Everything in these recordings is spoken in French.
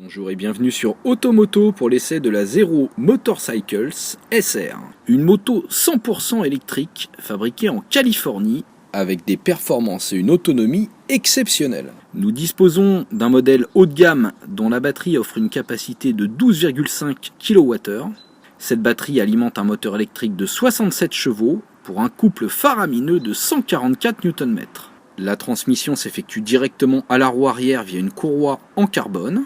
Bonjour et bienvenue sur Automoto pour l'essai de la Zero Motorcycles SR. Une moto 100% électrique fabriquée en Californie avec des performances et une autonomie exceptionnelles. Nous disposons d'un modèle haut de gamme dont la batterie offre une capacité de 12,5 kWh. Cette batterie alimente un moteur électrique de 67 chevaux pour un couple faramineux de 144 Nm. La transmission s'effectue directement à la roue arrière via une courroie en carbone.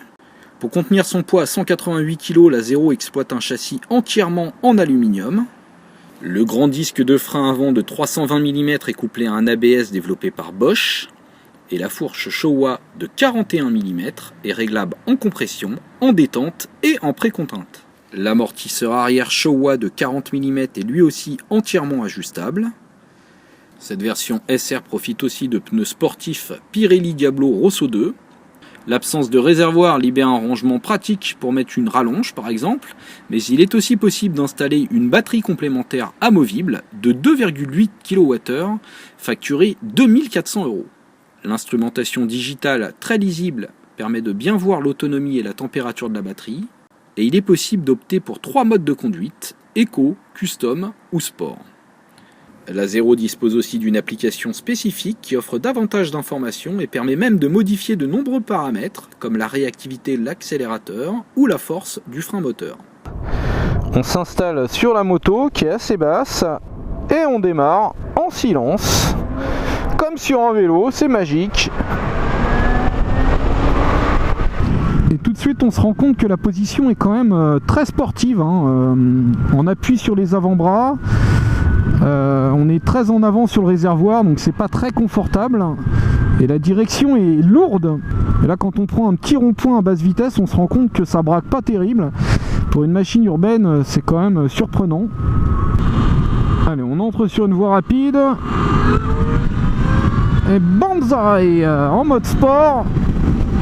Pour contenir son poids à 188 kg, la Zero exploite un châssis entièrement en aluminium. Le grand disque de frein avant de 320 mm est couplé à un ABS développé par Bosch. Et la fourche Showa de 41 mm est réglable en compression, en détente et en précontinte. L'amortisseur arrière Showa de 40 mm est lui aussi entièrement ajustable. Cette version SR profite aussi de pneus sportifs Pirelli Diablo Rosso 2. L'absence de réservoir libère un rangement pratique pour mettre une rallonge par exemple, mais il est aussi possible d'installer une batterie complémentaire amovible de 2,8 kWh facturée 2400 €. L'instrumentation digitale très lisible permet de bien voir l'autonomie et la température de la batterie, et il est possible d'opter pour 3 modes de conduite, Eco, Custom ou Sport. La Zero dispose aussi d'une application spécifique qui offre davantage d'informations et permet même de modifier de nombreux paramètres comme la réactivité de l'accélérateur ou la force du frein moteur. On s'installe sur la moto qui est assez basse et on démarre en silence. Comme sur un vélo, c'est magique. Et tout de suite on se rend compte que la position est quand même très sportive. On appuie sur les avant-bras. On est très en avant sur le réservoir, donc c'est pas très confortable et la direction est lourde. Et là quand on prend un petit rond-point à basse vitesse, on se rend compte que ça braque pas terrible. Pour une machine urbaine, c'est quand même surprenant. Allez, on entre sur une voie rapide et banzai en mode sport.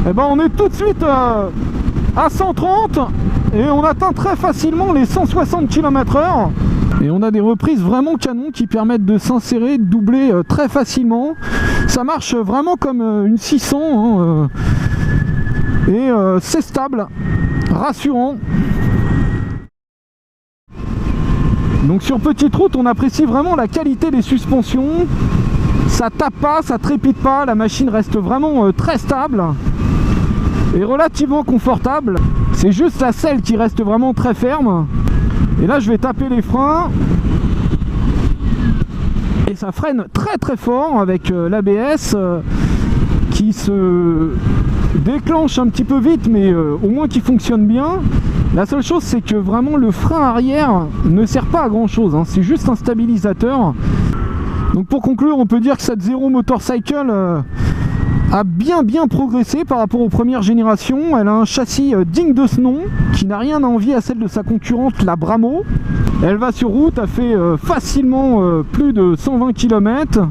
Et ben on est tout de suite à 130 et on atteint très facilement les 160 km/h. Et on a des reprises vraiment canon qui permettent de s'insérer, de doubler très facilement. Ça marche vraiment comme une 600 et c'est stable, rassurant. Donc sur petite route, on apprécie vraiment la qualité des suspensions. Ça tape pas, ça trépide pas, la machine reste vraiment très stable et relativement confortable. C'est juste la selle qui reste vraiment très ferme. Et là je vais taper les freins et ça freine très très fort avec l'ABS qui se déclenche un petit peu vite mais au moins qui fonctionne bien. La seule chose c'est que vraiment le frein arrière ne sert pas à grand chose, c'est juste un stabilisateur. Donc pour conclure, on peut dire que cette Zero Motorcycle a bien progressé par rapport aux premières générations. Elle a un châssis digne de ce nom, qui n'a rien à envier à celle de sa concurrente, la Bramo. Elle va sur route, elle fait facilement plus de 120 km.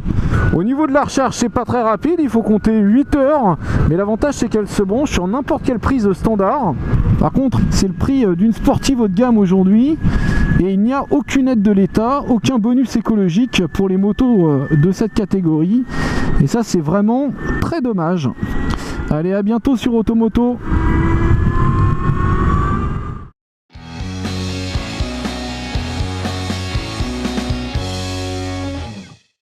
Au niveau de la recharge, c'est pas très rapide, il faut compter 8 heures. Mais l'avantage, c'est qu'elle se branche sur n'importe quelle prise standard. Par contre, c'est le prix d'une sportive haut de gamme aujourd'hui. Et il n'y a aucune aide de l'État, aucun bonus écologique pour les motos de cette catégorie. Et ça, c'est vraiment très dommage. Allez, à bientôt sur Automoto.